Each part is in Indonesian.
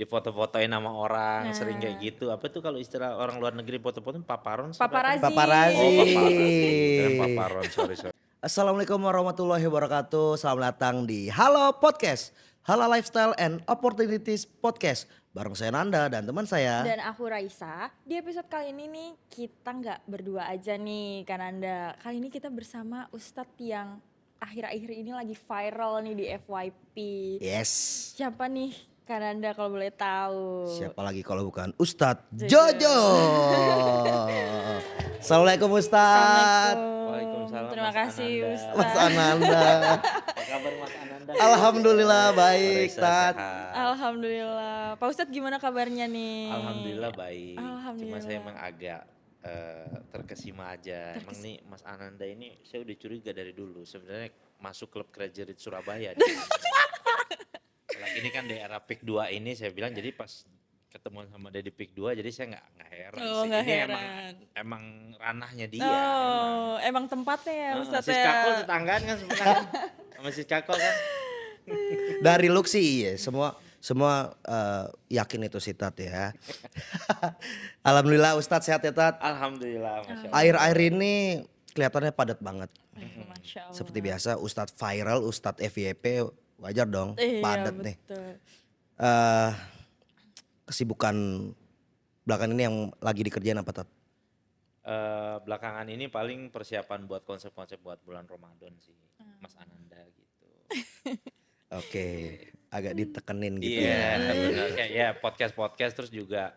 di foto-fotoin sama orang, sering kayak Nah, gitu. Apa tuh kalau istilah orang luar negeri foto-foto paparon apa apa nih? paparazi. Oh, Paparazi. paparazi, keren paparon, sorry sorry. Assalamualaikum warahmatullahi wabarakatuh. Selamat datang di Halo Podcast. Halo Lifestyle and Opportunities Podcast. Bareng saya Nanda dan teman saya. Dan aku Raisa. Di episode kali ini nih kita nggak berdua aja nih Kananda. Kali ini kita bersama Ustadz yang akhir-akhir ini lagi viral nih di FYP. Yes. Siapa nih Kananda kalau boleh tahu? Siapa lagi kalau bukan Ustadz Jojo. Jojo. Assalamualaikum Ustadz. Waalaikumsalam, Terima Mas kasih Ananda. Mas Ustadz. Ananda. Apa kabar Mas Ananda? Alhamdulillah baik Raisa Ustadz. sehat. Alhamdulillah. Pak Ustadz gimana kabarnya nih? Alhamdulillah baik. Cuma Alhamdulillah. saya emang agak terkesima aja. Emang nih Mas Ananda ini saya udah curiga dari dulu. Sebenarnya masuk klub Krajerit Surabaya. Lagi ini kan di era Pick 2 ini saya bilang jadi pas ketemu sama dia di Pick 2 jadi saya nggak heran Oh, sih. nggak Ini heran. emang ranahnya dia. Oh, emang tempatnya ya Emang. Ustadz Sis ya? Kakol tetanggaan kan sebenarnya kan. Sama Sis Kakol kan. Dari look sih iya, semua yakin itu si Tat ya. Alhamdulillah Ustadz sehat ya Tat. Alhamdulillah, Masya Allah. Akhir-akhir ini kelihatannya padat banget. Masya Allah. Seperti biasa Ustadz viral, Ustadz FYP wajar dong Iya, padat nih. betul. Eh Kesibukan belakangan ini yang lagi dikerjain apa Tat? Belakangan ini paling persiapan buat konsep-konsep buat bulan Ramadan sih, Mas Ananda gitu. Oke, agak ditekenin gitu Iya, ya. benar. Kayak ya podcast-podcast terus juga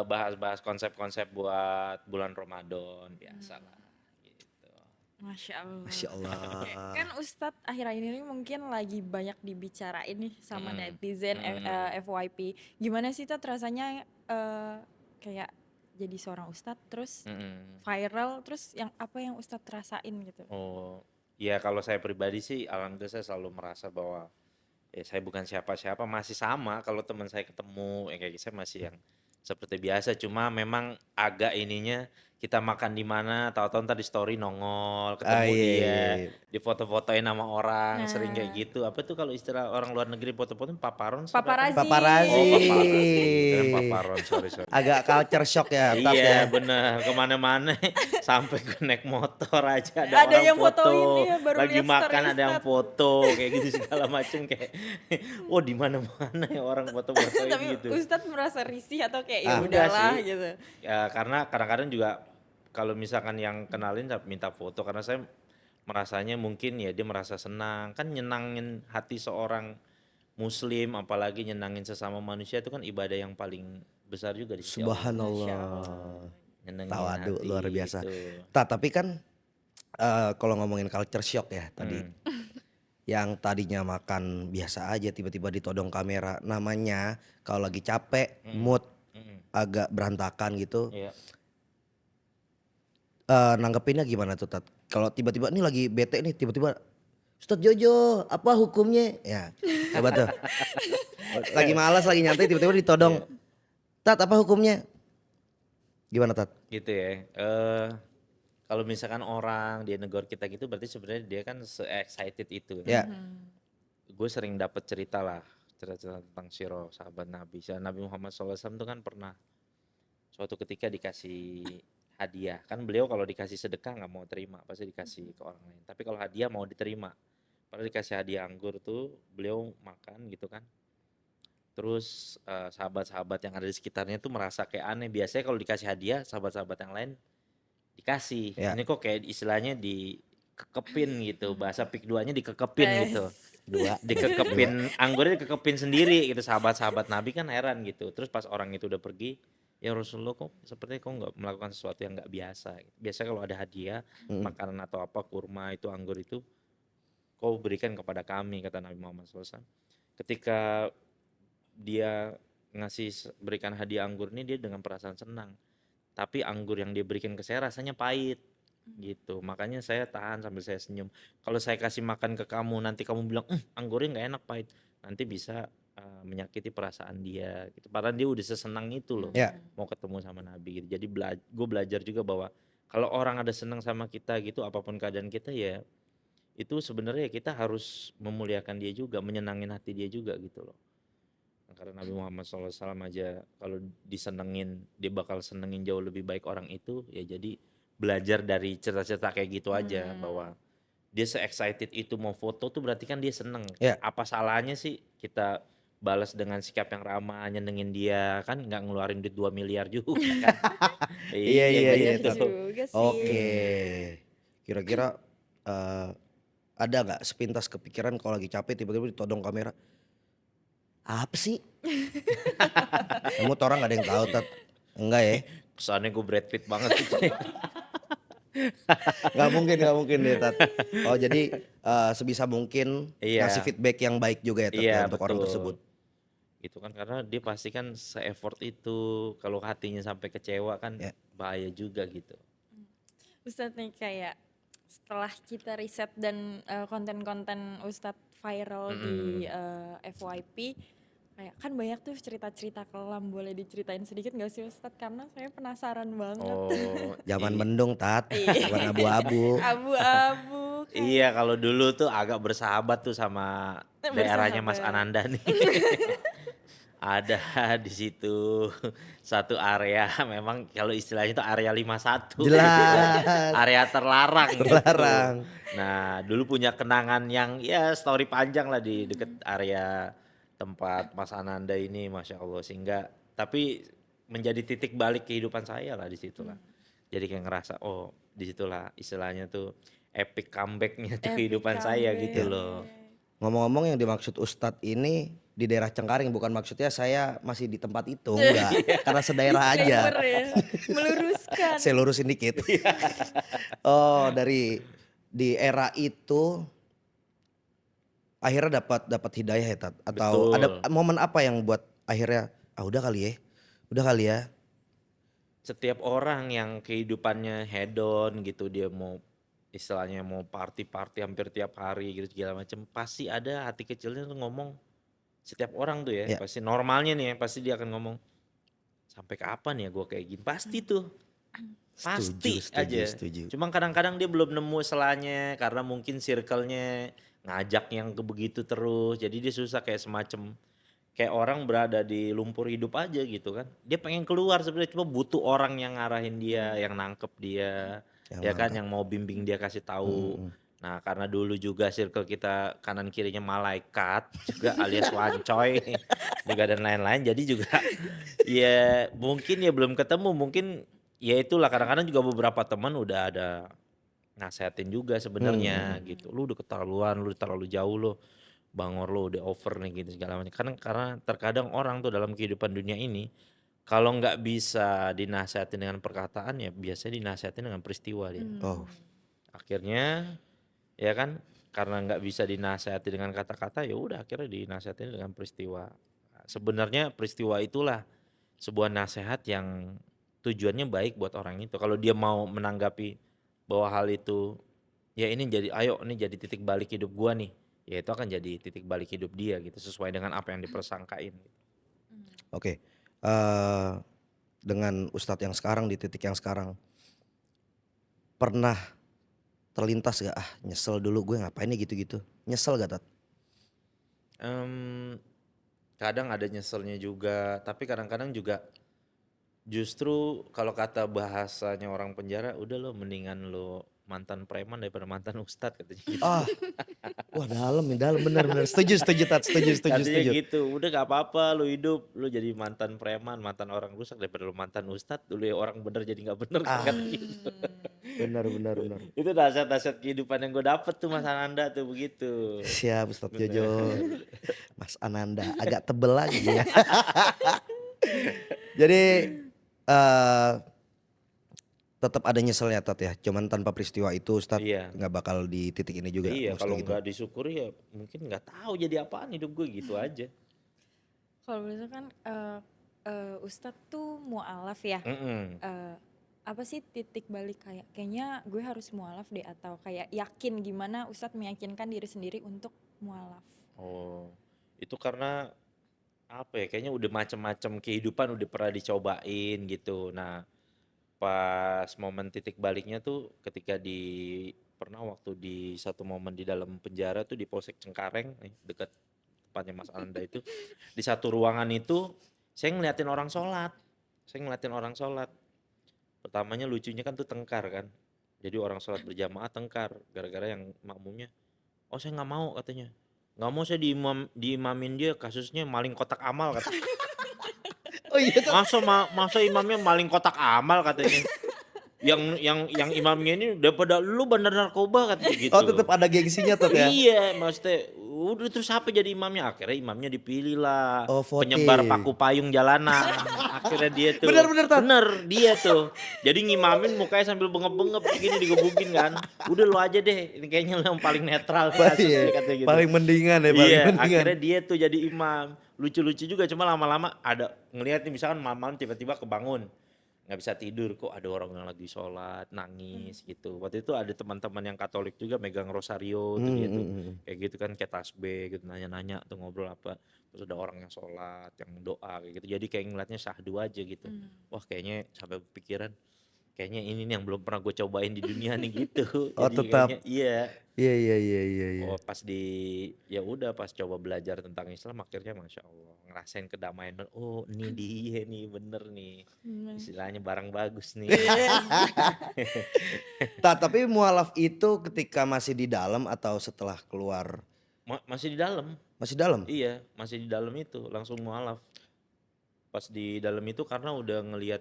bahas-bahas konsep-konsep buat bulan Ramadan biasalah gitu. Masya Allah. Masya Allah. Oke, kan Ustadz akhir-akhir ini mungkin lagi banyak dibicarain nih sama netizen FYP. Gimana sih Tat rasanya kayak jadi seorang Ustadz terus viral terus apa yang Ustadz rasain gitu? Oh, ya kalau saya pribadi sih alhamdulillah saya selalu merasa bahwa saya bukan siapa-siapa, masih sama kalau teman saya ketemu kayak gitu, saya masih yang seperti biasa, cuma memang agak ininya kita makan di mana tahu-tahu ntar di story nongol ketemu Iya, dia iya. di foto-fotoin sama orang, sering kayak Nah. gitu. Apa tuh kalau istilah orang luar negeri foto-foto paparon apa apa nih? Paparazi. Paparazi. Oh, paparazi, keren paparon, sorry sorry. Agak culture shock ya Tat Iya ya. bener, kemana-mana sampai gue naik motor aja ada Ada orang yang foto, fotoin, iya, baru lagi lihat makan story ada yang Ustadz. foto kayak gitu segala macem kayak, oh di mana-mana ya orang foto-fotoin Tapi gitu. Ustadz merasa risih atau kayak ya Udah udahlah sih. gitu. Ya karena kadang-kadang juga kalau misalkan yang kenalin minta foto karena saya merasanya mungkin ya dia merasa senang kan nyenangin hati seorang muslim apalagi nyenangin sesama manusia itu kan ibadah yang paling besar juga di sisi Allah. Subhanallah. Nyenengin Tawadu hati luar biasa. gitu. Tat, tapi kan kalau ngomongin culture shock ya tadi. Yang tadinya makan biasa aja tiba-tiba ditodong kamera. Namanya kalau lagi capek, mood agak berantakan gitu. Iya. Nanggepinnya gimana tuh Tat? Kalau tiba-tiba nih lagi bete nih tiba-tiba Ustadz Jojo apa hukumnya? Ya coba tuh. Lagi malas lagi nyantai tiba-tiba ditodong. Tat apa hukumnya? Gimana Tat? Gitu ya. Kalau misalkan orang dia negor kita gitu berarti sebenarnya dia kan se-excited itu. Ya. Gue sering dapat cerita tentang Siro sahabat Nabi. Nabi Muhammad SAW itu kan pernah suatu ketika dikasih hadiah. Kan beliau kalau dikasih sedekah nggak mau terima, pasti dikasih ke orang lain. Tapi kalau hadiah mau diterima. Padahal dikasih hadiah anggur tuh beliau makan gitu kan. Terus sahabat-sahabat yang ada di sekitarnya tuh merasa kayak aneh. Biasanya kalau dikasih hadiah sahabat-sahabat yang lain dikasih. Ya. Ini kok kayak istilahnya dikekepin gitu. Bahasa Pik 2-nya dikekepin gitu. Dikekepin anggurnya dikekepin sendiri gitu. Sahabat-sahabat Nabi kan heran gitu. Terus pas orang itu udah pergi, ya Rasulullah kok sepertinya kok nggak melakukan sesuatu yang nggak biasa. Biasanya kalau ada hadiah, makanan atau apa, kurma itu, anggur itu, kau berikan kepada kami, kata Nabi Muhammad SAW. Ketika dia berikan hadiah anggur ini dia dengan perasaan senang. Tapi anggur yang dia berikan ke saya rasanya pahit gitu. Makanya saya tahan sambil saya senyum. Kalau saya kasih makan ke kamu nanti kamu bilang anggurnya nggak enak pahit. Nanti bisa menyakiti perasaan dia gitu. Padahal dia udah sesenang itu loh Ya. mau ketemu sama Nabi gitu. Jadi gue belajar juga bahwa kalau orang ada senang sama kita gitu apapun keadaan kita ya itu sebenarnya kita harus memuliakan dia juga, menyenangin hati dia juga gitu loh. Karena Nabi Muhammad SAW aja kalau disenengin, dia bakal senengin jauh lebih baik orang itu, ya jadi belajar dari cerita-cerita kayak gitu aja, bahwa dia se-excited itu mau foto tuh berarti kan dia seneng. Ya, Apa salahnya sih kita balas dengan sikap yang ramah, nyenengin dia, kan nggak ngeluarin duit 2 miliar juga kan. iya Iya iya iya Bener gitu. Tat. juga Oke. sih. Kira-kira ada nggak sepintas kepikiran kalau lagi capek tiba-tiba ditodong kamera? Apa sih? Kamu tuh orang gak ada yang tahu Tat. Enggak ya? Kesannya gue Brad Pitt banget gitu. Gak mungkin deh Tat. Oh jadi sebisa mungkin ngasih Iya, feedback yang baik juga ya Tat iya ya untuk orang betul. tersebut. Gitu kan karena dia pasti kan se-effort itu, kalau hatinya sampai kecewa kan Ya. bahaya juga gitu. Ustadz nih kayak setelah kita riset dan konten-konten Ustadz viral di FYP, kayak kan banyak tuh cerita-cerita kelam, boleh diceritain sedikit gak sih Ustadz? Karena saya penasaran banget. Oh, Zaman mendung Tat, Iya. bukan abu-abu. Abu-abu iya kayak kalau dulu tuh agak bersahabat tuh sama daerahnya Mas bersahabat. Ananda nih. Ada di situ satu area memang kalau istilahnya itu area 51 gitu. Jelas, Area terlarang gitu. terlarang. Nah, dulu punya kenangan yang ya story panjang lah di deket area tempat Mas Ananda ini, Masya Allah. Sehingga tapi menjadi titik balik kehidupan saya lah di situ lah. Jadi kayak ngerasa oh di situlah istilahnya tuh epic comebacknya tuh Epic kehidupan saya gitu Ya. loh. comeback. Ngomong-ngomong yang dimaksud Ustadz ini di daerah Cengkareng, bukan maksudnya saya masih di tempat itu, enggak. Karena sedaerah aja. Disclaimer ya, meluruskan. Saya lurusin dikit. Oh, dari di era itu akhirnya dapat hidayah ya Tat? Atau ada Betul. momen apa yang buat akhirnya udah kali ya, udah kali ya. Setiap orang yang kehidupannya hedon gitu, dia mau istilahnya mau party-party hampir tiap hari gitu segala macam, pasti ada hati kecilnya tuh ngomong, setiap orang tuh ya Ya, pasti normalnya nih ya, pasti dia akan ngomong sampai kapan ya gua kayak gini, pasti tuh setuju, pasti setuju, aja. setuju. Cuma kadang-kadang dia belum nemu selanya karena mungkin circle-nya ngajak yang ke begitu terus, jadi dia susah, kayak semacam kayak orang berada di lumpur hidup aja gitu kan. Dia pengen keluar sebenarnya, cuma butuh orang yang ngarahin dia, yang nangkep dia, Yang ya kan, mantap. yang mau bimbing dia kasih Mm, tahu. mm. Nah, karena dulu juga circle kita kanan kirinya malaikat juga alias wancoy juga dan lain-lain. Jadi juga ya mungkin ya belum ketemu, mungkin ya itulah kadang-kadang juga beberapa teman udah ada nasehatin juga sebenarnya gitu. Lu udah keterlaluan, lu udah terlalu jauh lo. Bangor lo udah over nih gitu segala macam. Karena terkadang orang tuh dalam kehidupan dunia ini kalau nggak bisa dinasehatin dengan perkataan ya biasanya dinasehatin dengan peristiwa dia. Oh, Akhirnya ya kan karena nggak bisa dinasehati dengan kata-kata ya udah akhirnya dinasehatin dengan peristiwa. Sebenarnya peristiwa itulah sebuah nasihat yang tujuannya baik buat orang itu. Kalau dia mau menanggapi bahwa hal itu ya ini jadi ayo ini jadi titik balik hidup gua nih. Ya itu akan jadi titik balik hidup dia gitu sesuai dengan apa yang dipersangkain. oke. Eh dengan Ustadz yang sekarang di titik yang sekarang, pernah terlintas gak nyesel dulu gue ngapain nih gitu-gitu? Nyesel gak Tat? Em, kadang ada nyeselnya juga, tapi kadang-kadang juga justru kalau kata bahasanya orang penjara, udah lo mendingan lo mantan preman daripada mantan ustadz katanya gitu. Ah, wah dalam nih, dalam benar-benar. Setuju, setuju Tat, setuju, setuju, Katanya setuju. gitu, udah gak apa-apa lo hidup, lo jadi mantan preman, mantan orang rusak daripada lo mantan ustadz, dulu ya orang bener jadi gak bener Ah, katanya gitu. benar, benar, benar. Itu nasihat-nasihat kehidupan yang gue dapet tuh Mas Ananda tuh begitu. Siap Ustadz Jojo, Bener. Mas Ananda, agak tebel lagi ya. Jadi eh tetap ada nyeselnya Tat ya, cuman tanpa peristiwa itu Ustadz Iya, nggak bakal di titik ini juga iya kalau maksudnya gitu. nggak disyukuri ya mungkin nggak tahu jadi apaan hidup gue gitu aja. Kalau misalkan kan Ustadz tuh mualaf ya. Mm-mm. Eh, apa sih titik balik kayak kayaknya gue harus mualaf deh, atau kayak yakin, gimana Ustadz meyakinkan diri sendiri untuk mualaf? Oh, itu karena apa ya? Kayaknya udah macam-macam kehidupan udah pernah dicobain gitu. Nah, pas momen titik baliknya tuh ketika pernah waktu di satu momen di dalam penjara tuh di Polsek Cengkareng, dekat tempatnya Mas Ananda itu, di satu ruangan itu saya ngeliatin orang sholat. Pertamanya lucunya kan tuh tengkar kan. Jadi orang sholat berjamaah tengkar gara-gara yang makmumnya, oh saya nggak mau katanya. Nggak mau saya diimamin dia kasusnya maling kotak amal katanya. Oh iya Tat. Masa imamnya maling kotak amal katanya. Yang imamnya ini daripada lu bandar narkoba katanya gitu. Oh tetap ada gengsinya Tat ya. Iya, maksudnya udah terus siapa jadi imamnya? Akhirnya imamnya dipilih lah. Oh Penyebar voting. paku payung jalanan. Akhirnya dia tuh. Bener Tat. Bener dia tuh. Jadi ngimamin mukanya sambil bengep-bengep gini digebukin kan. Udah lu aja deh. Ini kayaknya lu yang paling netral kasusnya katanya gitu. Paling mendingan ya, paling Iya, mendingan. akhirnya dia tuh jadi imam. Lucu-lucu juga, cuma lama-lama ada ngelihat nih misalkan malam tiba-tiba kebangun. Nggak bisa tidur, kok ada orang yang lagi sholat, nangis gitu. Waktu itu ada teman-teman yang Katolik juga megang rosario tuh dia tuh. Kayak gitu kan, kayak tasbih gitu, nanya-nanya tuh ngobrol apa. Terus ada orang yang sholat, yang doa kayak gitu. Jadi kayak ngeliatnya syahdu aja gitu. Wah kayaknya sampai pikiran, kayaknya ini nih yang belum pernah gue cobain di dunia nih gitu. Oh Jadi tetap. kayaknya iya. Iya. Oh pas ya udah pas coba belajar tentang Islam akhirnya Masya Allah ngerasain kedamaian. Oh ini dia nih bener nih istilahnya barang bagus nih. Tapi mualaf itu ketika masih di dalam atau setelah keluar? Masih di dalam. Masih dalam? Iya masih di dalam itu langsung mualaf. Pas di dalam itu karena udah ngelihat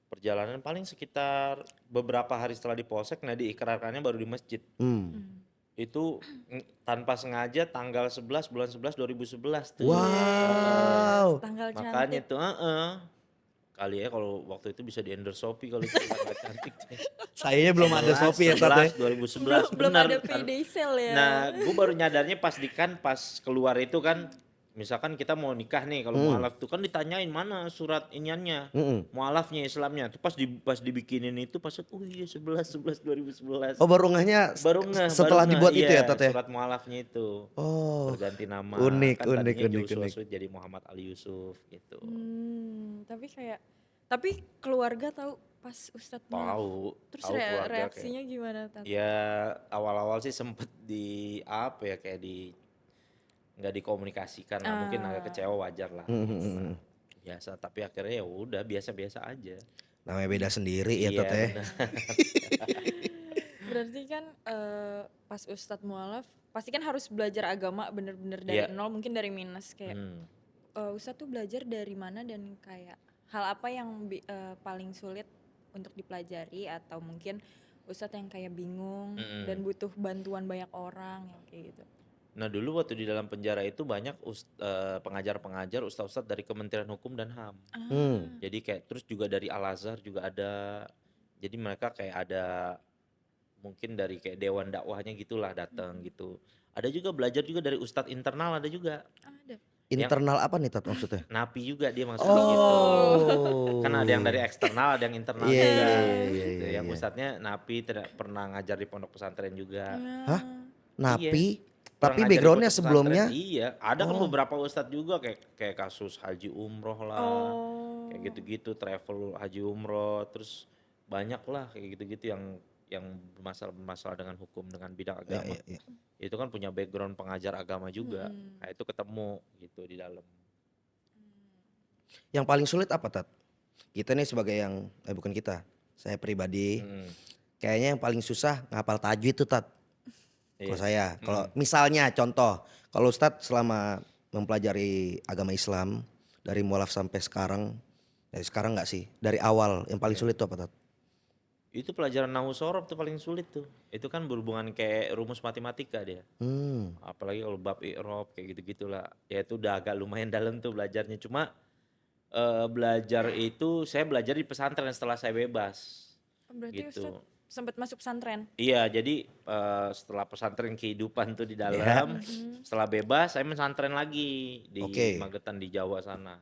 perjalanan paling sekitar beberapa hari setelah di polsek, nah diikrarkannya baru di masjid. Itu tanpa sengaja tanggal 11 bulan 11 2011 tuh. Wow. Tanggal Makanya cantik. tuh kali ya kalau waktu itu bisa di endorse Shopee kalau itu tanggal cantik. Sayanya belum ada Shopee ya Tat ya. 11 2011 Belum bener ada kan. payday sale ya. Nah, gue baru nyadarnya pas keluar itu kan, misalkan kita mau nikah nih kalau mualaf tuh kan ditanyain mana surat iniannya, mualafnya Islamnya. Tuh pas dibikinin itu pas oh iya 11 2011. Oh baru ngehnya setelah Baru ngeh, dibuat itu ya iya, Tat ya. surat mualafnya itu. Oh Berganti nama unik kan unik tadinya unik Joshua unik. Sweet jadi Muhammad Ali Yusuf gitu. Tapi keluarga tahu pas Ustadz mualaf. Tahu, Terus tahu keluarga kayak. reaksinya gimana Tat? Ya awal-awal sih sempet di apa ya kayak nggak dikomunikasikan lah, mungkin agak kecewa wajar lah. Biasa, tapi akhirnya ya udah biasa-biasa aja. Namanya beda sendiri ya Iya Tat ya. benar. Berarti kan pas Ustadz mualaf pasti kan harus belajar agama bener-bener dari Iya. nol, mungkin dari minus kayak Ustadz tuh belajar dari mana dan kayak hal apa yang paling sulit untuk dipelajari atau mungkin Ustadz yang kayak bingung dan butuh bantuan banyak orang yang kayak gitu. Nah dulu waktu di dalam penjara itu banyak pengajar-pengajar ustadz-ustadz dari Kementerian Hukum dan HAM. Jadi kayak terus juga dari Al-Azhar juga ada. Jadi mereka kayak ada mungkin dari kayak dewan dakwahnya gitulah datang gitu. Ada juga belajar juga dari ustadz internal ada juga. Ada. Internal apa nih Tat maksudnya? Napi juga dia maksudnya gitu. Oh. Kan ada yang dari eksternal, ada yang internal Iya, juga. iya, Gitu. iya, Yang iya. ustadznya napi tidak pernah ngajar di pondok pesantren juga. Hah? Napi? Pernah Tapi ngajar di backgroundnya pondok sebelumnya? pesantren. Iya, ada kan beberapa ustadz juga kayak kasus haji umroh lah. Kayak gitu-gitu, travel haji umroh, terus banyak lah kayak gitu-gitu yang bermasalah dengan hukum dengan bidang agama. Iya. Itu kan punya background pengajar agama juga. Nah, itu ketemu gitu di dalam. Yang paling sulit apa Tat? Kita nih sebagai bukan kita, saya pribadi kayaknya yang paling susah ngapal tajwid tuh Tat. Kalau saya, kalau misalnya contoh, kalau Ustadz selama mempelajari agama Islam dari mualaf sampai sekarang, dari sekarang nggak sih, dari awal yang paling sulit tuh apa Tat? Itu pelajaran nahu sorob tuh paling sulit tuh. Itu kan berhubungan kayak rumus matematika dia. Apalagi kalau bab i'rab kayak gitu-gitulah. Ya itu udah agak lumayan dalam tuh belajarnya. Cuma belajar itu saya belajar di pesantren setelah saya bebas. Berarti Gitu. Ustadz sempat masuk pesantren. Iya, jadi setelah pesantren kehidupan tuh di dalam, setelah bebas saya pesantren lagi di Magetan di Jawa sana.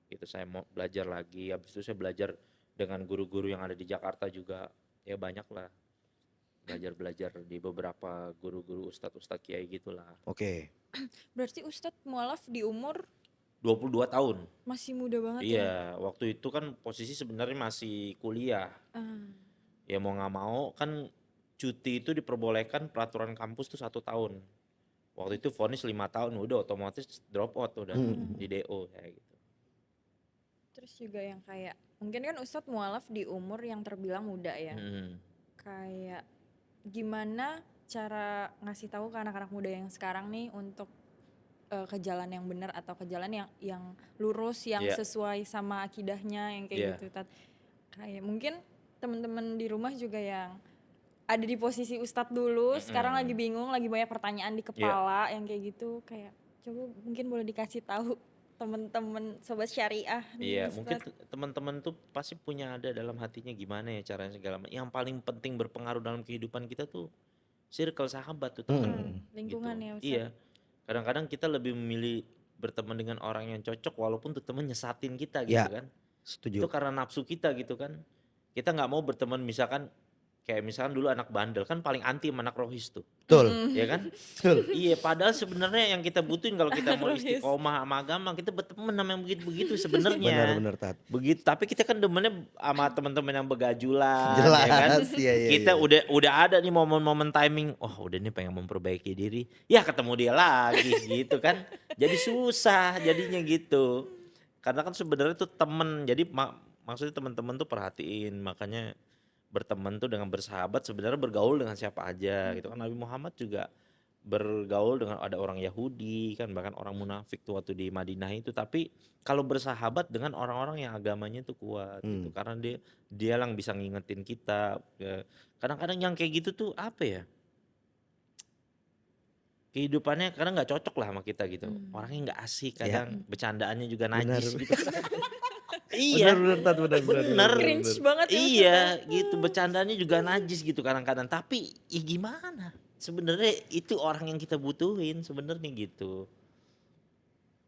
Gitu saya mau belajar lagi. Habis itu saya belajar dengan guru-guru yang ada di Jakarta juga. Ya banyak lah. Belajar di beberapa guru-guru ustadz-ustadz kiai gitulah. Oke. Berarti Ustadz mualaf di umur 22 tahun. masih muda banget ya. Iya, waktu itu kan posisi sebenarnya masih kuliah. Ya mau nggak mau kan cuti itu diperbolehkan peraturan kampus tuh 1 tahun. Waktu itu vonis 5 tahun udah otomatis drop out udah di DO kayak gitu. Terus juga yang kayak mungkin kan Ustadz mualaf di umur yang terbilang muda ya. Mm. Kayak gimana cara ngasih tahu ke anak-anak muda yang sekarang nih untuk ke jalan yang benar atau ke jalan yang lurus, yang Iya, sesuai sama akidahnya yang kayak iya, gitu. Kayak mungkin teman-teman di rumah juga yang ada di posisi Ustadz dulu, sekarang lagi mm-mm. bingung, lagi banyak pertanyaan di Iya, kepala yang kayak gitu. Kayak coba mungkin boleh dikasih tahu teman-teman sobat syariah nih iya. Mungkin Ustadz. teman-teman tuh pasti punya ada dalam hatinya gimana ya caranya segala macam. Yang paling penting berpengaruh dalam kehidupan kita tuh circle sahabat tuh teman Lingkungan gitu. ya Ustadz. Iya. Kadang-kadang kita lebih memilih berteman dengan orang yang cocok walaupun tuh teman nyesatin kita gitu Ya, kan. setuju. Itu karena nafsu kita gitu kan. Kita nggak mau berteman misalkan kayak misalkan dulu anak bandel kan paling anti sama anak rohis tuh. Betul. Ya kan? Betul. Iya, padahal sebenarnya yang kita butuhin kalau kita mau Rohis. istiqomah sama agama, kita berteman sama yang begitu-begitu Benar sebenarnya. benar Tat. Begitu, tapi kita kan demennya sama teman-teman yang begajulan, ya kan? Jelas, iya iya. Kita iya. udah ada nih momen-momen timing, oh udah nih pengen memperbaiki diri, ya ketemu dia lagi gitu kan. Jadi susah jadinya gitu. Karena kan sebenarnya tuh temen, jadi maksudnya teman-teman tuh perhatiin, makanya berteman tuh dengan bersahabat sebenarnya bergaul dengan siapa aja gitu kan. Nabi Muhammad juga bergaul dengan ada orang Yahudi kan, bahkan orang munafik tuh waktu di Madinah itu, tapi kalau bersahabat dengan orang-orang yang agamanya tuh kuat gitu, karena dia dia yang bisa ngingetin kita ya. Kadang-kadang yang kayak gitu tuh apa ya, kehidupannya kadang nggak cocok lah sama kita gitu, orangnya nggak asik, Ya, kadang bercandaannya juga benar. najis gitu. Benar Iya, benar Tat, benar benar. bener. Cringe banget ya Ustadz ya. Iya gitu, bercandanya juga najis gitu kadang-kadang, tapi ya gimana, sebenarnya itu orang yang kita butuhin sebenarnya gitu.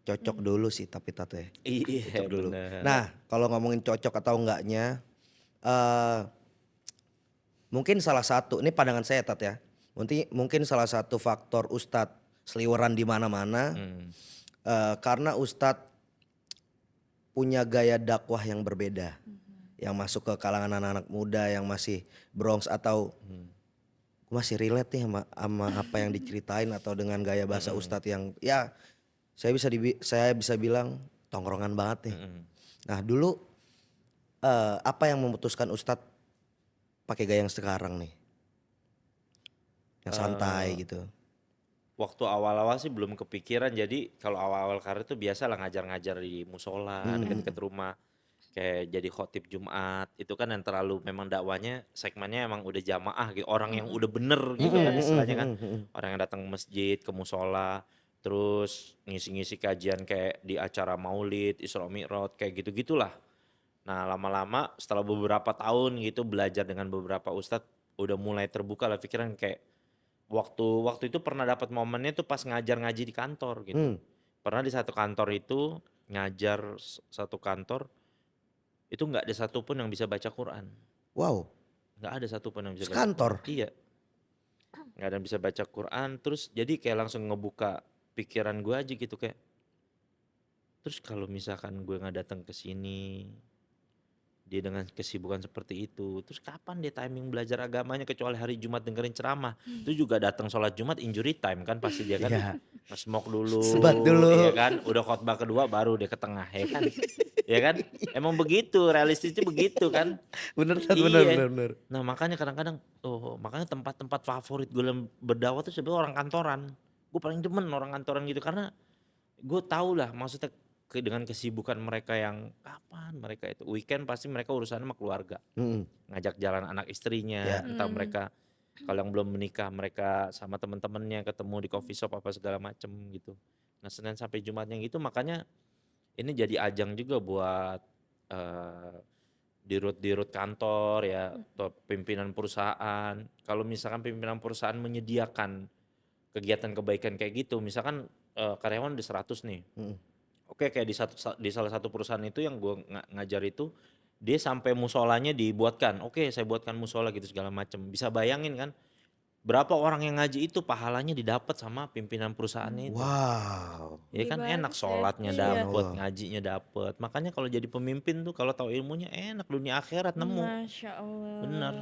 Cocok dulu sih tapi Tat ya. Iya Cocok dulu. bener. Nah, kalau ngomongin cocok atau enggaknya, eh mungkin salah satu, ini pandangan saya Tat ya. Mungkin salah satu faktor Ustadz seliweran di mana-mana, Hmm. karena Ustadz punya gaya dakwah yang berbeda, yang masuk ke kalangan anak-anak muda yang masih Bronx atau gua masih relate nih sama apa yang diceritain atau dengan gaya bahasa Ustadz yang ya saya bisa bilang tongkrongan banget nih. Nah dulu apa yang memutuskan Ustadz pakai gaya yang sekarang nih, yang santai gitu. Waktu awal-awal sih belum kepikiran, jadi kalau awal-awal karir tuh biasa lah ngajar-ngajar di musola dekat-dekat rumah, kayak jadi khotib Jumat itu kan yang terlalu memang dakwanya segmennya emang udah jamaah gitu, orang yang udah bener gitu kan istilahnya kan, orang yang datang ke masjid ke musola terus ngisi-ngisi kajian kayak di acara maulid Isra Mi'raj kayak gitu-gitulah. Nah lama-lama setelah beberapa tahun gitu belajar dengan beberapa ustadz udah mulai terbuka lah pikiran, kayak waktu itu pernah dapat momennya tuh pas ngajar ngaji di kantor gitu. Pernah di satu kantor itu ngajar satu kantor itu nggak ada satupun yang bisa baca Quran, Wow, nggak ada satupun yang bisa baca Quran. sekantor. Iya, nggak ada yang bisa baca Quran. Terus jadi kayak langsung ngebuka pikiran gue aja gitu kayak, terus kalau misalkan gue nggak datang ke sini, dia dengan kesibukan seperti itu, terus kapan dia timing belajar agamanya kecuali hari Jumat dengerin ceramah. Itu juga datang sholat Jumat injury time kan pasti dia kan, Iya. nge-smoke dulu, Sebat dulu. ya kan, udah khotbah kedua baru dia ke tengah ya kan, ya kan, emang begitu, realistisnya begitu kan. Bener Tat, bener Iya. bener bener. Nah makanya kadang-kadang, makanya tempat-tempat favorit gue dalam berdakwah tuh sebenarnya orang kantoran. Gue paling demen orang kantoran gitu karena gue tau lah maksudnya dengan kesibukan mereka yang kapan mereka itu weekend pasti mereka urusannya sama keluarga, ngajak jalan anak istrinya, Ya. entah mereka kalau yang belum menikah mereka sama temen-temennya ketemu di coffee shop apa segala macem gitu. Nah Senin sampai Jumatnya gitu, makanya ini jadi ajang juga buat dirut kantor ya atau pimpinan perusahaan. Kalau misalkan pimpinan perusahaan menyediakan kegiatan kebaikan kayak gitu, misalkan karyawan ada 100 nih. Oke, kayak di salah satu perusahaan itu yang gue ngajar itu, dia sampai musolanya dibuatkan. Oke, saya buatkan musola gitu segala macam. Bisa bayangin kan, berapa orang yang ngaji itu pahalanya didapat sama pimpinan perusahaannya itu. Wow. Ya kan Gimana enak, sih? sholatnya Iya. dapet, Subhanallah. ngajinya dapet. Makanya kalau jadi pemimpin tuh kalau tahu ilmunya enak, dunia akhirat nemu. Masya Allah. Bener.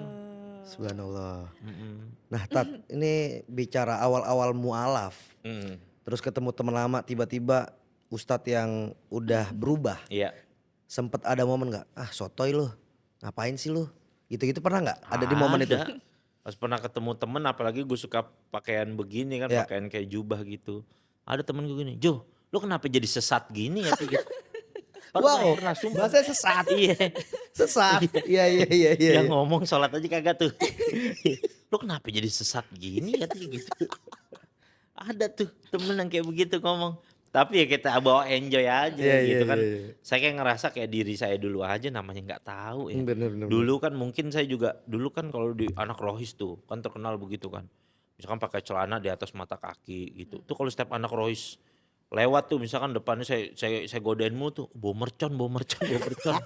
Subhanallah. Mm-mm. Nah Tat, ini bicara awal-awal mualaf. Mm. Terus ketemu teman lama tiba-tiba Ustadz yang udah berubah. Iya. Sempet ada momen gak? Ah sotoy lu, ngapain sih lu? Gitu-gitu pernah gak? Ada di momen itu? Ada. Pas pernah ketemu temen, apalagi gue suka pakaian begini kan, Ya. pakaian kayak jubah gitu. Ada temen gue gini, Jo, lu kenapa jadi sesat gini ya? Gitu. Wow, Pernah sumpah. bahasanya sesat. Iya. Sesat. Iya iya iya iya. Yang ngomong sholat aja kagak tuh. Lu kenapa jadi sesat gini ya gitu. Ada tuh temen yang kayak begitu ngomong. Tapi ya kita bawa enjoy aja Iya, iya, gitu kan. iya, iya. Saya kayak ngerasa kayak diri saya dulu aja namanya nggak tahu ya. Bener, bener, Dulu kan mungkin saya juga, dulu kan kalau di anak rohis tuh kan terkenal begitu kan. Misalkan pakai celana di atas mata kaki gitu. Tuh kalau setiap anak rohis lewat tuh misalkan depannya saya godain mulu tuh, bawa mercon, bawa mercon, bawa mercon.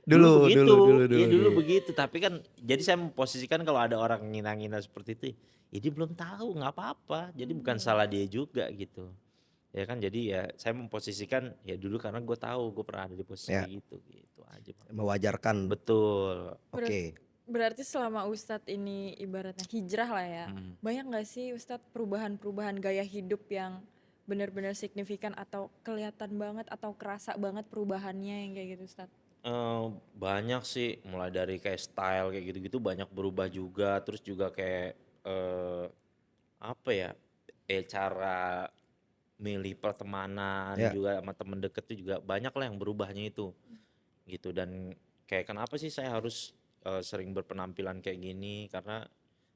Dulu, begitu. dulu, Iya dulu dulu. begitu. Tapi kan jadi saya memposisikan kalau ada orang ngina-ngina seperti itu, ya dia belum tahu nggak apa-apa. Jadi bukan salah dia juga gitu. Ya kan jadi ya saya memposisikan ya dulu karena gue tahu gue pernah ada di posisi Ya. gitu aja Bang. Mewajarkan. Betul. Oke. Berarti selama Ustadz ini ibaratnya hijrah lah ya, Mm. banyak gak sih Ustadz perubahan-perubahan gaya hidup yang benar-benar signifikan atau kelihatan banget atau kerasa banget perubahannya yang kayak gitu Ustadz? Banyak sih, mulai dari kayak style kayak gitu-gitu banyak berubah juga. Terus juga kayak apa ya, cara milih pertemanan Ya. juga sama temen deket tuh juga banyak lah yang berubahnya itu gitu. Dan kayak kenapa sih saya harus sering berpenampilan kayak gini, karena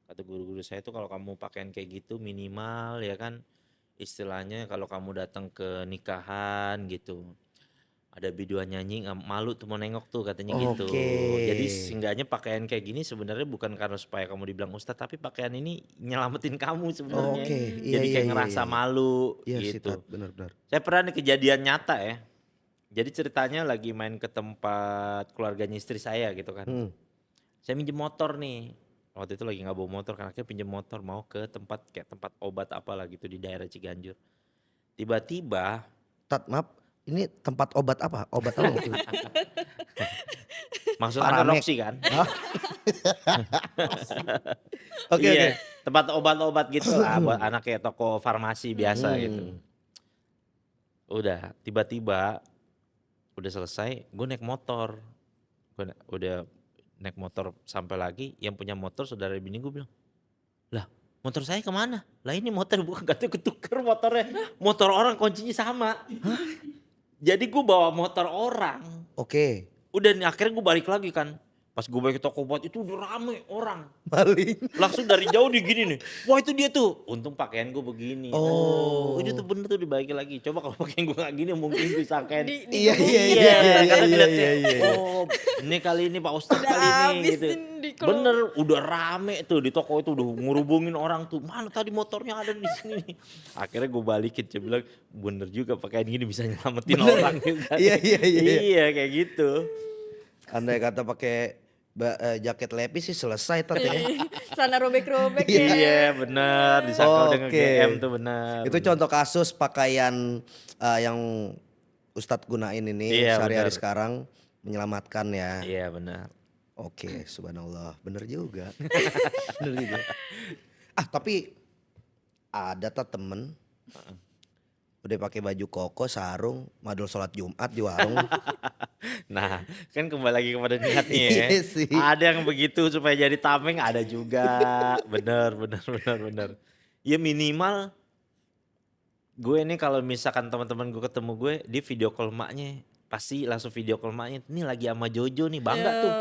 kata guru-guru saya tuh kalau kamu pakaian kayak gitu minimal ya kan, istilahnya kalau kamu datang ke nikahan gitu ada biduan nyanyi nggak malu tuh mau nengok tuh katanya gitu. Oke. Jadi seenggaknya pakaian kayak gini sebenarnya bukan karena supaya kamu dibilang ustadz, tapi pakaian ini nyelamatin kamu sebenarnya. Oke. Iya Jadi iya kayak iya. ngerasa iya. malu Iya sih gitu. Tat, benar-benar. Saya pernah nih kejadian nyata ya. Jadi ceritanya lagi main ke tempat keluarganya istri saya gitu kan. Hmm. Saya minjem motor nih. Waktu itu lagi nggak bawa motor, karena akhirnya pinjem motor mau ke tempat kayak tempat obat apalah gitu di daerah Ciganjur. Tiba-tiba Tat maaf, ini tempat obat apa? Obat apa? waktu itu? maksud Paramek. Anda Roxy kan? Oke Iya, oke. tempat obat-obat gitu lah buat anak kayak toko farmasi biasa Hmm. gitu. Udah, tiba-tiba udah selesai, gue naik motor. Udah naik motor sampai lagi, yang punya motor saudara bini gue bilang, lah motor saya kemana? Lah ini motor bukan, katanya ketuker motornya. Motor orang kuncinya sama. Jadi gue bawa motor orang. Oke. Udah nih akhirnya gue balik lagi kan. Pas gue balik ke toko obat itu udah rame orang. Maling. Langsung dari jauh di gini nih. Wah itu dia tuh. Untung pakaian gue begini. Oh. Ini tuh bener tuh dibalikin lagi. Coba kalau pakaian gue gak gini mungkin bisa kan. Iya iya Iya, iya iya karena iya dilihatnya, iya. iya. oh ini kali ini Pak Ustadz Udah kali ini habis gitu. di Bener, udah rame tuh di toko itu, udah ngurubungin orang tuh. Mana tadi motornya ada di sini nih. Akhirnya gue balikin, dia bilang bener juga pakaian gini bisa nyelamatin orang. Gitu kan. Iya, iya, iya. Iya kayak gitu. Andai kata pakai jaket lepis sih selesai Tat ya. Sana robek-robek ya. Iya bener, disangka udah Oke. nge-GM tuh bener. Itu contoh kasus pakaian yang Ustadz gunain ini Iya, sehari-hari benar. sekarang menyelamatkan ya. Iya benar. Oke, subhanallah, bener juga. Bener juga. Ah tapi ada Tat temen udah pakai baju koko, sarung, madul sholat Jumat di warung. Nah kan kembali lagi kepada niatnya ya. Iya sih. Ada yang begitu supaya jadi tameng, ada juga. Bener. Ya minimal gue ini kalau misalkan teman-teman gue ketemu gue, dia video call emaknya. Pasti langsung video call emaknya. Ini lagi sama Jojo nih, bangga tuh.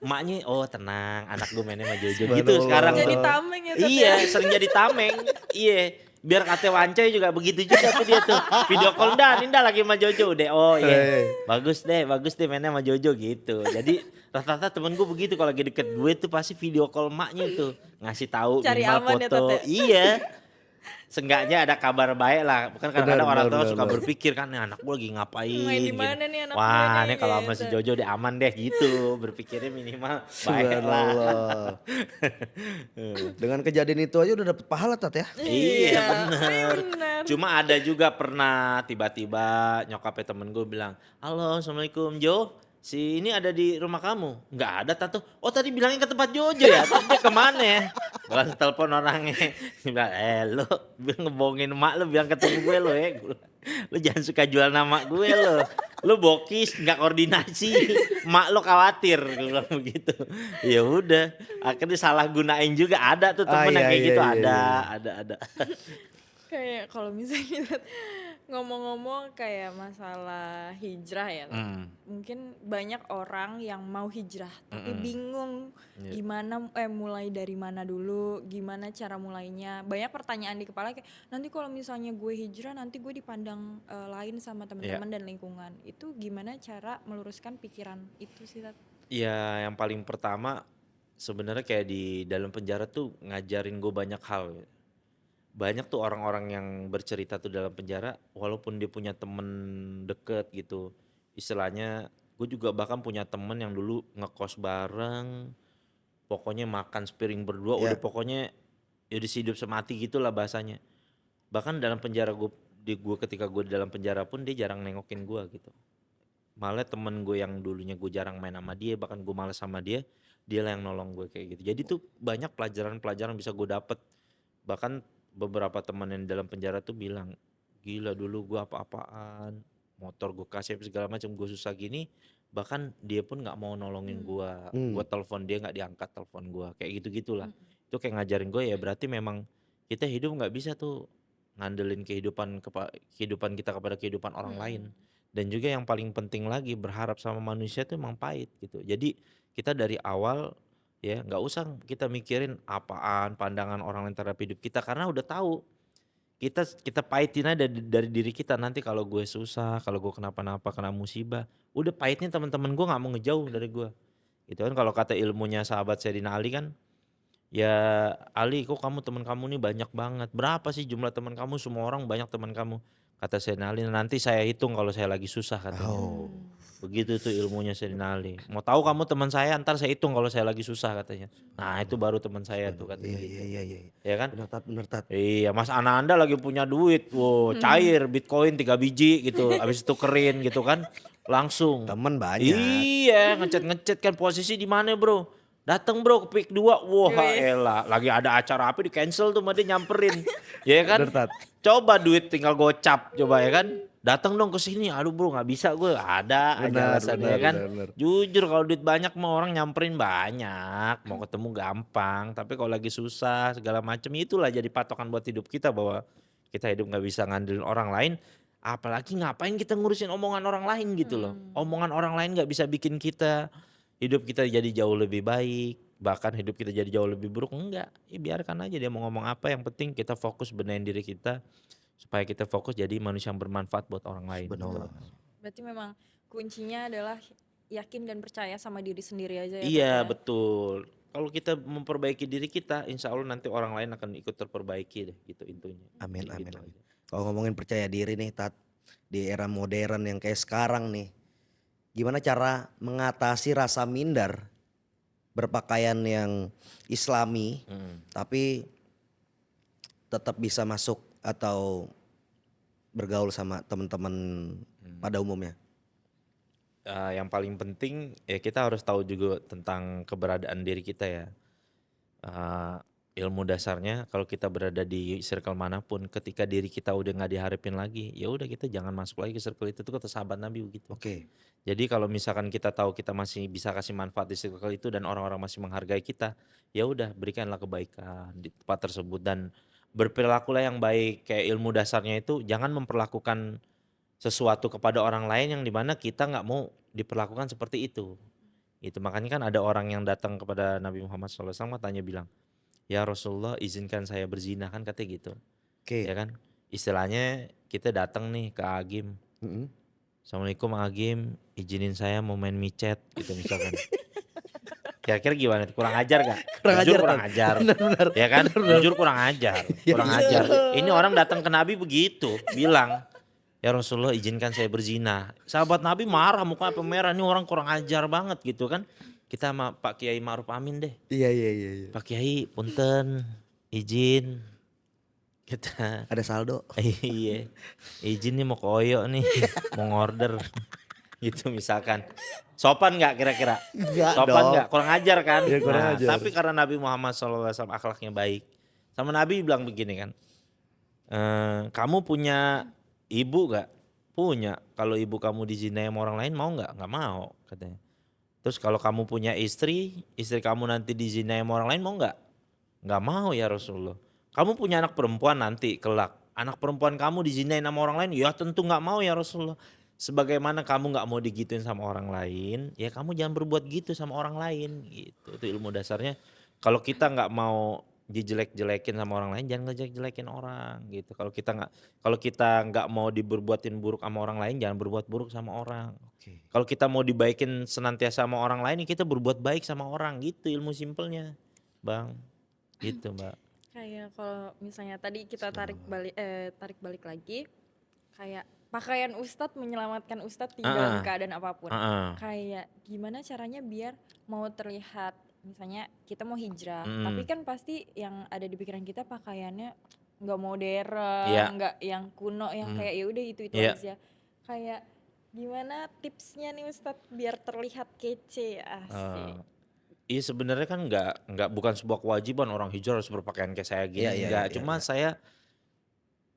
Emaknya, oh tenang, anak gue mainnya sama Jojo gitu Subhanallah. sekarang Jadi tuh. tameng ya Tat Iya, ya. sering jadi tameng. Iya. Biar kate Wancoy juga begitu juga tuh dia tuh. Video call dah, Ninda lagi sama Jojo deh. Oh iya. Bagus deh mainnya sama Jojo gitu. Jadi rata-rata temen gue begitu, kalau lagi deket gue tuh pasti video call emaknya tuh. Ngasih tahu Cari minimal aman ya, foto. Tat, ya? Iya. Seenggaknya ada kabar baik lah. Bukan kadang-kadang Benar, orang tua benar, suka benar. berpikir kan, nih anak gue lagi ngapain. Main di gitu. mana nih anak gue Wah nih, ini kalau sama si gitu. Jojo deh aman deh gitu. Berpikirnya minimal baik lah. Subhanallah. Dengan kejadian itu aja udah dapet pahala Tat ya. Iya bener. bener. Cuma ada juga pernah tiba-tiba nyokapnya temen gue bilang, halo assalamualaikum Jo, si ini ada di rumah kamu? Nggak ada Tato. Oh tadi bilangnya ke tempat Jojo ya? Terus dia kemana ya? Gue langsung telepon orangnya. Dia bilang, lo ngebohongin emak lo bilang ketemu gue lo ya. Lo jangan suka jual nama gue lo. Lo bokis nggak koordinasi. Emak lo khawatir. Gue bilang begitu. Ya udah. Akhirnya salah gunain juga. Ada tuh temen yang iya, kayak iya, gitu. iya, Ada. Kayak kalau misalnya ngomong-ngomong kayak masalah hijrah ya, Hmm. mungkin banyak orang yang mau hijrah tapi bingung Iya. gimana mulai dari mana dulu, gimana cara mulainya. Banyak pertanyaan di kepala kayak nanti kalau misalnya gue hijrah nanti gue dipandang lain sama teman-teman dan lingkungan. Itu gimana cara meluruskan pikiran itu sih, Tat? Ya yang paling pertama sebenarnya kayak di dalam penjara tuh ngajarin gue banyak hal. Banyak tuh orang-orang yang bercerita tuh dalam penjara walaupun dia punya temen deket gitu. Istilahnya gue juga bahkan punya temen yang dulu ngekos bareng, pokoknya makan sepiring berdua udah Iya. pokoknya ya udah hidup semati gitulah bahasanya. Bahkan dalam penjara gue ketika gue di dalam penjara pun dia jarang nengokin gue gitu. Malah temen gue yang dulunya gue jarang main sama dia, bahkan gue males sama dia, dia lah yang nolong gue kayak gitu. Jadi tuh banyak pelajaran-pelajaran bisa gue dapet. Bahkan beberapa teman yang dalam penjara tuh bilang, gila dulu gue apa-apaan, motor gue kasih apa segala macam, gue susah gini, bahkan dia pun nggak mau nolongin gue telepon dia nggak diangkat telepon gue, kayak gitu-gitulah. Itu kayak ngajarin gue ya berarti memang kita hidup nggak bisa tuh ngandelin kehidupan kita kepada kehidupan orang lain. Dan juga yang paling penting lagi berharap sama manusia tuh emang pahit gitu. Jadi kita dari awal ya nggak usah kita mikirin apaan pandangan orang lain terhadap hidup kita karena udah tahu kita pahitin aja dari diri kita. Nanti kalau gue susah, kalau gue kenapa-napa kena musibah, udah pahitnya teman-teman gue nggak mau ngejauh dari gue gitu kan. Kalau kata ilmunya sahabat Sayyidina Ali kan, ya Ali kok teman kamu nih banyak banget, berapa sih jumlah teman kamu, semua orang banyak teman kamu. Kata Sayyidina Ali, nanti saya hitung kalau saya lagi susah katanya. Oh. Begitu tuh ilmunya Sayyidina Ali. Mau tahu kamu teman saya, ntar saya hitung kalau saya lagi susah katanya. Nah itu baru teman saya tuh katanya Iya, gitu. iya, iya. Ya kan? Bener tat. Iya, Mas Ananda lagi punya duit, wow, cair Bitcoin 3 biji gitu, habis itu tukerin gitu kan, langsung. Temen banyak. Iya, ngechat kan posisi di mana bro? Dateng bro ke PIK 2, wah elah, lagi ada acara apa di cancel tuh, dia nyamperin, ya kan? Bener, Tat. Coba duit tinggal gocap, coba ya kan? Datang dong ke sini, aduh bro nggak bisa gue, ada aja Benar, alasannya benar, kan. benar. Jujur kalau duit banyak mah orang nyamperin banyak, mau ketemu gampang. Tapi kalau lagi susah segala macam itulah jadi patokan buat hidup kita bahwa kita hidup nggak bisa ngandelin orang lain. Apalagi ngapain kita ngurusin omongan orang lain gitu loh. Omongan orang lain nggak bisa bikin kita hidup kita jadi jauh lebih baik. Bahkan hidup kita jadi jauh lebih buruk, enggak. Ya biarkan aja dia mau ngomong apa, yang penting kita fokus benahin diri kita. Supaya kita fokus jadi manusia yang bermanfaat buat orang lain. Benar. Berarti memang kuncinya adalah yakin dan percaya sama diri sendiri aja ya, Tat, Iya ya? betul. Kalau kita memperbaiki diri kita, insya Allah nanti orang lain akan ikut terperbaiki deh gitu intinya. Amin, Kayak amin, gitu amin. aja. Kalau ngomongin percaya diri nih Tat, di era modern yang kayak sekarang nih, gimana cara mengatasi rasa minder berpakaian yang islami tapi tetap bisa masuk atau bergaul sama teman-teman pada umumnya? Yang paling penting ya kita harus tahu juga tentang keberadaan diri kita ya. Ilmu dasarnya kalau kita berada di circle manapun, ketika diri kita udah nggak diharapin lagi, ya udah kita jangan masuk lagi ke circle itu. Itu kata sahabat Nabi begitu. Oke. Jadi kalau misalkan kita tahu kita masih bisa kasih manfaat di circle itu dan orang-orang masih menghargai kita, ya udah berikanlah kebaikan di tempat tersebut dan berperilakulah yang baik. Kayak ilmu dasarnya itu jangan memperlakukan sesuatu kepada orang lain yang dimana kita nggak mau diperlakukan seperti itu. Itu makanya kan ada orang yang datang kepada Nabi Muhammad SAW tanya bilang, ya Rasulullah izinkan saya berzina, kan katanya gitu. Oke. Ya kan? Istilahnya kita datang nih ke Agim. Mm-mm. Assalamualaikum Agim, izinin saya mau main micet gitu misalkan. Kira-kira gimana? Kurang ajar gak? Kurang Jujur ajar, kurang Tan. ajar. Benar-benar. Ya kan? Jujur kurang ajar. Kurang ajar. Ini orang datang ke Nabi begitu, bilang, ya Rasulullah izinkan saya berzina. Sahabat Nabi marah, mukanya pemerah, ini orang kurang ajar banget gitu kan. Kita sama Pak Kiai Ma'ruf Amin deh. Iya, iya, iya, iya. Pak Kiai punten, izin. Kita, Ada saldo. iya, izin nih mau koyo nih, mau ngorder. Gitu misalkan. Sopan nggak kira-kira? Enggak Sopan dong. nggak? Kurang ajar kan? Ya, kurang Nah, ajar. tapi karena Nabi Muhammad SAW akhlaknya baik. Sama Nabi bilang begini kan, kamu punya ibu nggak? Punya. Kalau ibu kamu dizinai sama orang lain mau nggak? Nggak mau katanya. Terus kalau kamu punya istri kamu nanti dizinai sama orang lain mau nggak? Nggak mau ya Rasulullah. Kamu punya anak perempuan nanti kelak. Anak perempuan kamu dizinai sama orang lain, ya tentu nggak mau ya Rasulullah. Sebagaimana kamu nggak mau digituin sama orang lain, ya kamu jangan berbuat gitu sama orang lain. Gitu. Itu ilmu dasarnya. Kalau kita nggak mau dijelek-jelekin sama orang lain, jangan ngejelek-jelekin orang gitu. Kalau kita nggak mau diberbuatin buruk sama orang lain, jangan berbuat buruk sama orang. Oke. Kalau kita mau dibaikin senantiasa sama orang lain, ya kita berbuat baik sama orang gitu ilmu simpelnya, Bang. Gitu, Mbak. Kayak kalau misalnya tadi kita tarik balik lagi, kayak pakaian ustadz menyelamatkan ustadz dalam Heeh, keadaan apapun. heeh, Kayak gimana caranya biar mau terlihat, misalnya kita mau hijrah, tapi mhm, kan pasti yang ada di pikiran kita pakaiannya nggak iya, modern, nggak yang kuno, yang mhm, kayak ya udah itu iya, aja. Kayak gimana tipsnya nih ustadz biar terlihat kece, eee, asik. iya sebenarnya kan nggak bukan sebuah kewajiban orang hijrah harus berpakaian kayak saya Iya, gini, iya, iya, enggak. iya, Cuma iya. saya,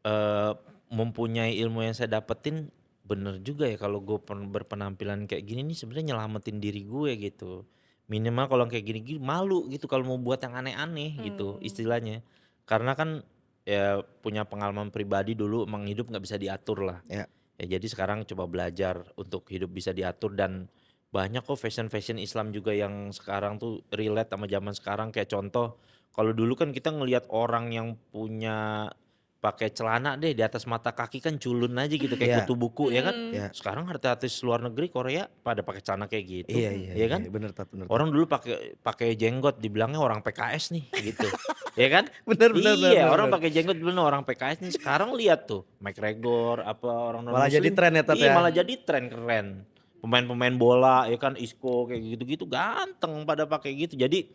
eee, mempunyai ilmu yang saya dapetin, bener juga ya kalau gue berpenampilan kayak gini nih sebenarnya nyelamatin diri gue gitu. Minimal kalau kayak gini-gini malu gitu kalau mau buat yang aneh-aneh gitu Hmm. istilahnya. Karena kan ya punya pengalaman pribadi dulu emang hidup nggak bisa diatur lah. Ya. Ya jadi sekarang coba belajar untuk hidup bisa diatur dan banyak kok fashion-fashion Islam juga yang sekarang tuh relate sama zaman sekarang. Kayak contoh, kalau dulu kan kita ngelihat orang yang punya pakai celana deh di atas mata kaki kan culun aja gitu kayak Iya, kutu buku ya kan. Mm-mm. iya. Sekarang artis-artis luar negeri Korea pada pakai celana kayak gitu, Iya, iya, ya iya, kan? iya, bener Tat, bener Tat. Orang dulu pakai pakai jenggot dibilangnya orang PKS nih gitu. Ya kan? Bener, bener, bener, Iya, bener, orang bener. pakai jenggot dibilang orang PKS nih. Sekarang lihat tuh, McGregor apa orang non Malah jadi muslim, tren ya Tat iya ya. malah jadi tren keren. Pemain-pemain bola ya kan Isco kayak gitu-gitu ganteng pada pakai gitu. Jadi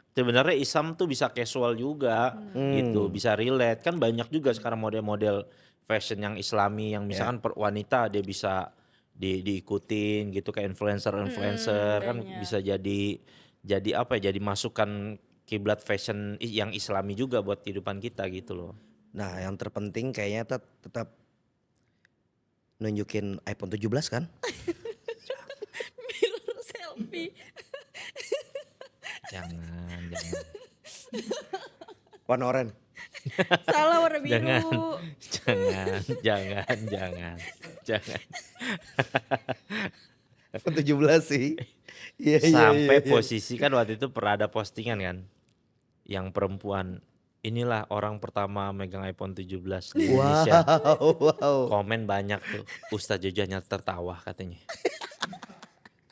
sebenarnya Islam tuh bisa casual juga gitu, Hmm, bisa relate. Kan banyak juga sekarang model-model fashion yang Islami yang ya. misalkan per wanita dia bisa diikutin gitu kayak influencer-influencer kan Banyak. bisa jadi apa ya, jadi masukan kiblat fashion yang Islami juga buat kehidupan kita gitu loh. Nah, yang terpenting kayaknya Tat tetap nunjukin iPhone 17 kan? Mirror selfie. Jangan, jangan, Warna oranye. Salah warna jangan, biru. jangan, jangan. iPhone 17 sih. Iya, iya, iya, Sampai iya. posisi kan waktu itu pernah ada postingan kan, yang perempuan, inilah orang pertama megang iPhone 17 di Indonesia. Wow, wow. Komen banyak tuh, Ustadz Jojanya tertawa katanya.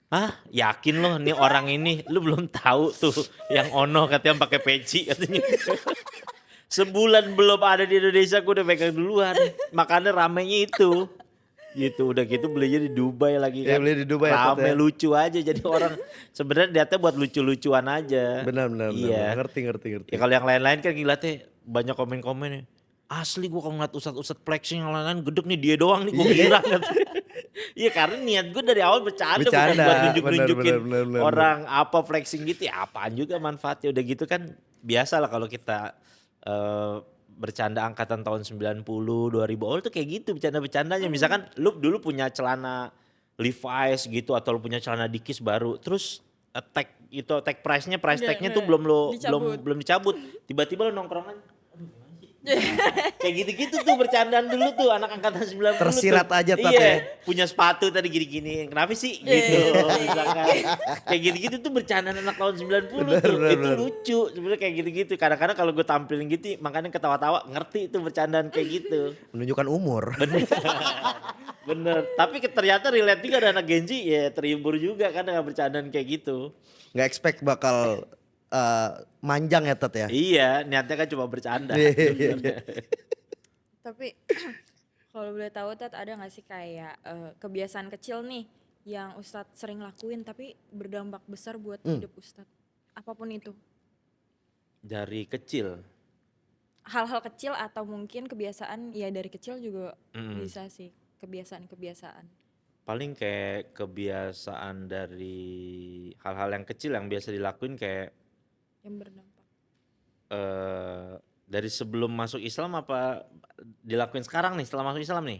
Hah, yakin loh nih orang ini, lu belum tahu tuh yang Ono katanya pakai peci katanya. Sebulan belum ada di Indonesia gue udah pegang duluan. Makanya ramenya itu. Gitu, udah gitu belinya di Dubai lagi Ya kan. beli di Dubai ya Tat Rame ya. lucu aja jadi orang sebenarnya niatnya buat lucu-lucuan aja. Benar, benar, benar, benar. Iya. Ngerti, ngerti, ngerti. Ya kalau yang lain-lain kan ngeliatnya banyak komen-komen. Asli gue kalau ngeliat ustad-ustad flexing yang lain-lain gedek nih dia doang nih gue Iya. kira. Iya karena niat gue dari awal bercanda bukan Bercanda, buat benar, nunjuk-nunjukin benar, benar, benar, benar. orang apa flexing gitu ya apaan juga manfaatnya. Udah gitu kan biasa lah kalau kita bercanda angkatan tahun 90, 2000 awal tuh kayak gitu bercanda-bercandanya. Misalkan lu dulu punya celana Levi's gitu atau lu punya celana Dickies baru terus tag price tagnya tuh Nggak belum dicabut. belum dicabut. Tiba-tiba lu nongkrongan kayak gitu-gitu tuh bercandaan dulu tuh anak angkatan 90 tuh. Tersirat aja Tat Iya, ya. punya sepatu tadi gini-gini. Kenapa sih? Iya, Gitu. iya, iya. Misalkan. Kayak gitu-gitu tuh bercandaan anak tahun 90 Benar, tuh. benar, Itu benar. lucu. Sebenarnya kayak gitu-gitu. Kadang-kadang kalau gue tampilin gitu makanya ketawa-tawa ngerti itu bercandaan kayak gitu. Menunjukkan umur. Bener. Bener. Tapi ternyata relate juga ada anak Gen Z ya terhibur juga kan dengan bercandaan kayak gitu. Nggak expect bakal manjang ya Tat ya. Iya, niatnya kan cuma bercanda Iya, iya, iya. sebenarnya. Tapi kalau boleh tahu Tat, ada nggak sih kayak kebiasaan kecil nih yang Ustadz sering lakuin tapi berdampak besar buat hidup Ustadz? Apapun itu. Dari kecil. Hal-hal kecil atau mungkin kebiasaan ya dari kecil juga Mm. bisa sih kebiasaan-kebiasaan. Paling kayak kebiasaan dari hal-hal yang kecil yang biasa dilakuin kayak Yang berdampak. dari sebelum masuk Islam apa dilakuin sekarang nih setelah masuk Islam nih?